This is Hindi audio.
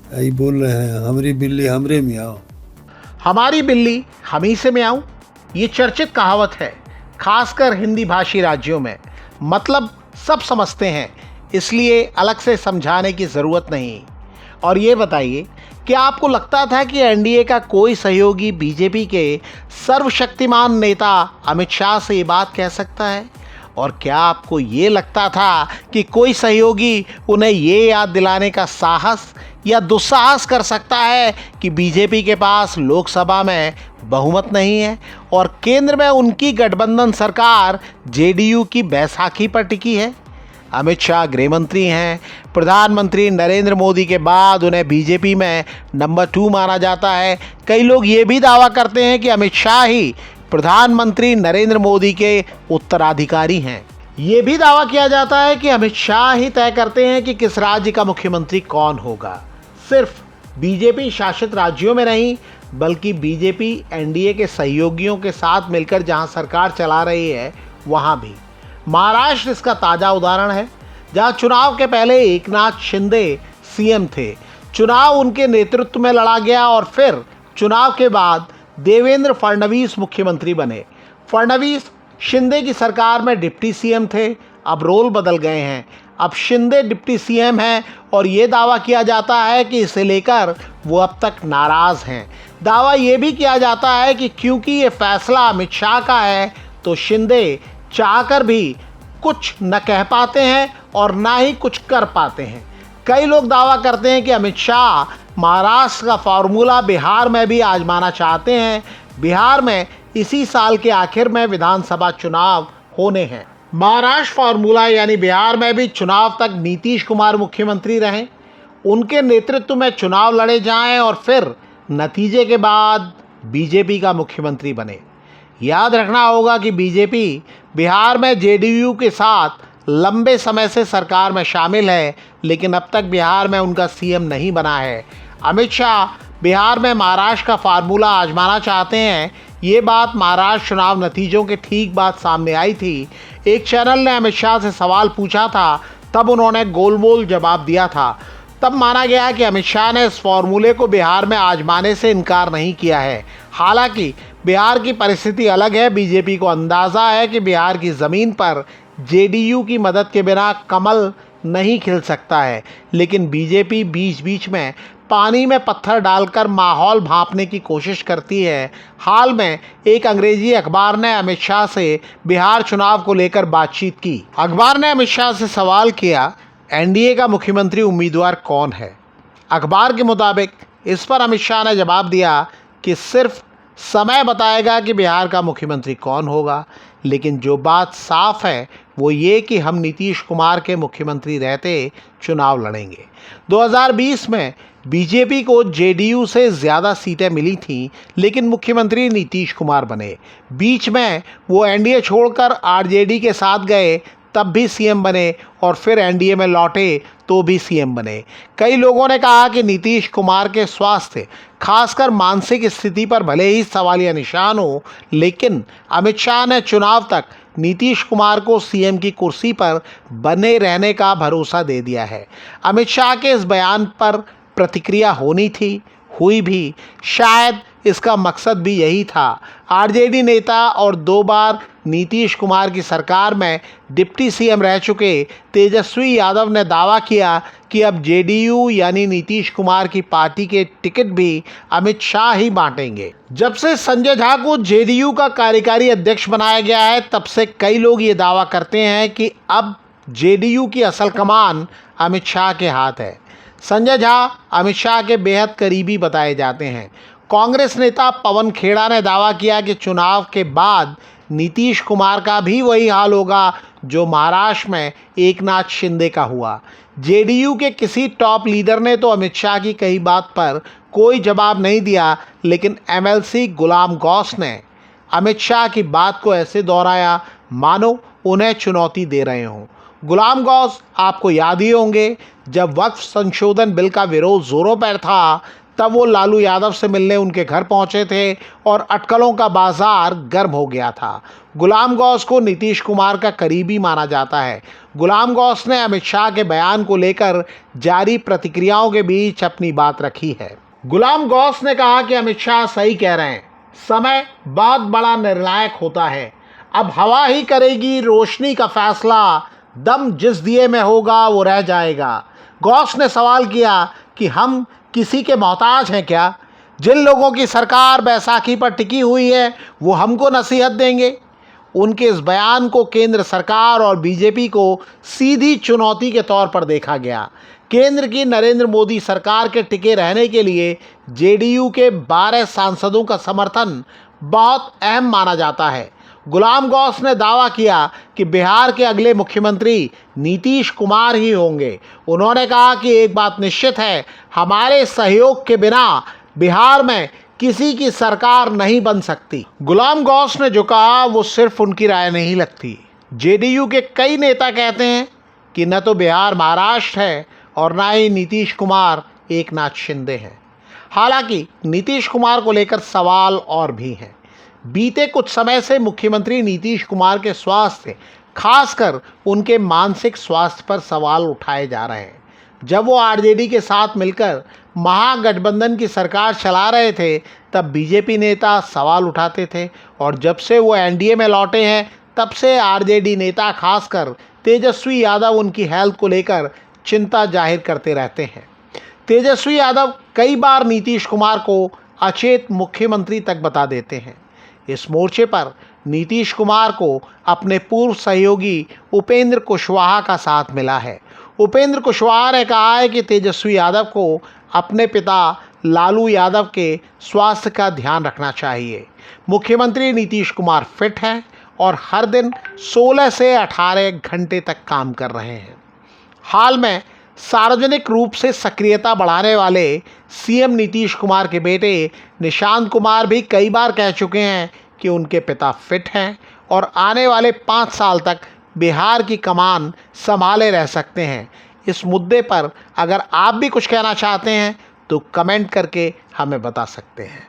यही बोल रहे हैं, हमारी बिल्ली हमरे में आओ। हमारी बिल्ली हमी से में आऊं, ये चर्चित कहावत है, खासकर हिंदी भाषी राज्यों में। मतलब सब समझते हैं, इसलिए अलग से समझाने की ज़रूरत नहीं। और ये बताइए, क्या आपको लगता था कि एनडीए का कोई सहयोगी बीजेपी के सर्वशक्तिमान नेता अमित शाह से ये बात कह सकता है? और क्या आपको ये लगता था कि कोई सहयोगी उन्हें ये याद दिलाने का साहस या दुस्साहस कर सकता है कि बीजेपी के पास लोकसभा में बहुमत नहीं है और केंद्र में उनकी गठबंधन सरकार जेडीयू की बैसाखी पर टिकी है? अमित शाह गृह मंत्री हैं। प्रधानमंत्री नरेंद्र मोदी के बाद उन्हें बीजेपी में नंबर 2 माना जाता है। कई लोग ये भी दावा करते हैं कि अमित शाह ही प्रधानमंत्री नरेंद्र मोदी के उत्तराधिकारी हैं। ये भी दावा किया जाता है कि अमित शाह ही तय करते हैं कि किस राज्य का मुख्यमंत्री कौन होगा। सिर्फ बीजेपी शासित राज्यों में नहीं, बल्कि बीजेपी एनडीए के सहयोगियों के साथ मिलकर जहां सरकार चला रही है, वहां भी। महाराष्ट्र इसका ताज़ा उदाहरण है, जहां चुनाव के पहले एकनाथ शिंदे सीएम थे। चुनाव उनके नेतृत्व में लड़ा गया और फिर चुनाव के बाद देवेंद्र फडणवीस मुख्यमंत्री बने। फडणवीस शिंदे की सरकार में डिप्टी सीएम थे। अब रोल बदल गए हैं, अब शिंदे डिप्टी सीएम हैं और ये दावा किया जाता है कि इसे लेकर वो अब तक नाराज़ हैं। दावा ये भी किया जाता है कि क्योंकि ये फैसला अमित शाह का है, तो शिंदे चाहकर भी कुछ न कह पाते हैं और ना ही कुछ कर पाते हैं। कई लोग दावा करते हैं कि अमित शाह महाराष्ट्र का फार्मूला बिहार में भी आजमाना चाहते हैं। बिहार में इसी साल के आखिर में विधानसभा चुनाव होने हैं। महाराष्ट्र फार्मूला यानी बिहार में भी चुनाव तक नीतीश कुमार मुख्यमंत्री रहें, उनके नेतृत्व में चुनाव लड़े जाएं और फिर नतीजे के बाद बीजेपी का मुख्यमंत्री बने। याद रखना होगा कि बीजेपी बिहार में जेडीयू के साथ लंबे समय से सरकार में शामिल है, लेकिन अब तक बिहार में उनका सीएम नहीं बना है। अमित शाह बिहार में महाराष्ट्र का फार्मूला आजमाना चाहते हैं। ये बात महाराष्ट्र चुनाव नतीजों के ठीक बाद सामने आई थी। एक चैनल ने अमित शाह से सवाल पूछा था, तब उन्होंने गोलमोल जवाब दिया था। तब माना गया कि अमित शाह ने इस फार्मूले को बिहार में आजमाने से इनकार नहीं किया है। हालांकि बिहार की परिस्थिति अलग है। बीजेपी को अंदाज़ा है कि बिहार की ज़मीन पर जेडीयू की मदद के बिना कमल नहीं खिल सकता है, लेकिन बीजेपी बीच बीच में पानी में पत्थर डालकर माहौल भांपने की कोशिश करती है। हाल में एक अंग्रेजी अखबार ने अमित शाह से बिहार चुनाव को लेकर बातचीत की। अखबार ने अमित शाह से सवाल किया, एनडीए का मुख्यमंत्री उम्मीदवार कौन है? अखबार के मुताबिक इस पर अमित शाह ने जवाब दिया कि सिर्फ समय बताएगा कि बिहार का मुख्यमंत्री कौन होगा, लेकिन जो बात साफ है वो ये कि हम नीतीश कुमार के मुख्यमंत्री रहते चुनाव लड़ेंगे। 2020 में बीजेपी को जेडीयू से ज़्यादा सीटें मिली थीं, लेकिन मुख्यमंत्री नीतीश कुमार बने। बीच में वो एनडीए छोड़कर आरजेडी के साथ गए, तब भी सीएम बने और फिर एनडीए में लौटे तो भी सीएम बने। कई लोगों ने कहा कि नीतीश कुमार के स्वास्थ्य, खासकर मानसिक स्थिति पर भले ही सवालिया निशान हो, लेकिन अमित शाह ने चुनाव तक नीतीश कुमार को सीएम की कुर्सी पर बने रहने का भरोसा दे दिया है। अमित शाह के इस बयान पर प्रतिक्रिया होनी थी, हुई भी। शायद इसका मकसद भी यही था। आरजेडी नेता और 2 बार नीतीश कुमार की सरकार में डिप्टी सीएम रह चुके तेजस्वी यादव ने दावा किया कि अब जेडीयू यानी नीतीश कुमार की पार्टी के टिकट भी अमित शाह ही बांटेंगे। जब से संजय झा को जेडीयू का कार्यकारी अध्यक्ष बनाया गया है, तब से कई लोग ये दावा करते हैं कि अब जेडीयू की असल कमान अमित शाह के हाथ है। संजय झा अमित शाह के बेहद करीबी बताए जाते हैं। कांग्रेस नेता पवन खेड़ा ने दावा किया कि चुनाव के बाद नीतीश कुमार का भी वही हाल होगा जो महाराष्ट्र में एकनाथ शिंदे का हुआ। जेडीयू के किसी टॉप लीडर ने तो अमित शाह की कही बात पर कोई जवाब नहीं दिया, लेकिन एमएलसी गुलाम गौस ने अमित शाह की बात को ऐसे दोहराया मानो उन्हें चुनौती दे रहे हों। गुलाम गौस आपको याद ही होंगे, जब वक्फ संशोधन बिल का विरोध जोरों पर था, तब वो लालू यादव से मिलने उनके घर पहुंचे थे और अटकलों का बाजार गर्म हो गया था। गुलाम गौस को नीतीश कुमार का करीबी माना जाता है। गुलाम गौस ने अमित शाह के बयान को लेकर जारी प्रतिक्रियाओं के बीच अपनी बात रखी है। गुलाम गौस ने कहा कि अमित शाह सही कह रहे हैं, समय बहुत बड़ा निर्णायक होता है। अब हवा ही करेगी रोशनी का फैसला, दम जिस दिए में होगा वो रह जाएगा। गौस ने सवाल किया कि हम किसी के मोहताज हैं क्या? जिन लोगों की सरकार बैसाखी पर टिकी हुई है वो हमको नसीहत देंगे। उनके इस बयान को केंद्र सरकार और बीजेपी को सीधी चुनौती के तौर पर देखा गया। केंद्र की नरेंद्र मोदी सरकार के टिके रहने के लिए जेडीयू के 12 सांसदों का समर्थन बहुत अहम माना जाता है। गुलाम गौस ने दावा किया कि बिहार के अगले मुख्यमंत्री नीतीश कुमार ही होंगे। उन्होंने कहा कि एक बात निश्चित है, हमारे सहयोग के बिना बिहार में किसी की सरकार नहीं बन सकती। गुलाम गौस ने जो कहा वो सिर्फ उनकी राय नहीं लगती। जेडीयू के कई नेता कहते हैं कि न तो बिहार महाराष्ट्र है और ना ही नीतीश कुमार एकनाथ शिंदे हैं। हालांकि नीतीश कुमार को लेकर सवाल और भी हैं। बीते कुछ समय से मुख्यमंत्री नीतीश कुमार के स्वास्थ्य, खासकर उनके मानसिक स्वास्थ्य पर सवाल उठाए जा रहे हैं। जब वो आरजेडी के साथ मिलकर महागठबंधन की सरकार चला रहे थे तब बीजेपी नेता सवाल उठाते थे, और जब से वो एनडीए में लौटे हैं तब से आरजेडी नेता खासकर तेजस्वी यादव उनकी हेल्थ को लेकर चिंता जाहिर करते रहते हैं। तेजस्वी यादव कई बार नीतीश कुमार को अचेत मुख्यमंत्री तक बता देते हैं। इस मोर्चे पर नीतीश कुमार को अपने पूर्व सहयोगी उपेंद्र कुशवाहा का साथ मिला है। उपेंद्र कुशवाहा ने कहा है कि तेजस्वी यादव को अपने पिता लालू यादव के स्वास्थ्य का ध्यान रखना चाहिए। मुख्यमंत्री नीतीश कुमार फिट हैं और हर दिन 16 से 18 घंटे तक काम कर रहे हैं। हाल में सार्वजनिक रूप से सक्रियता बढ़ाने वाले सीएम नीतीश कुमार के बेटे निशांत कुमार भी कई बार कह चुके हैं कि उनके पिता फिट हैं और आने वाले 5 साल तक बिहार की कमान संभाले रह सकते हैं। इस मुद्दे पर अगर आप भी कुछ कहना चाहते हैं तो कमेंट करके हमें बता सकते हैं।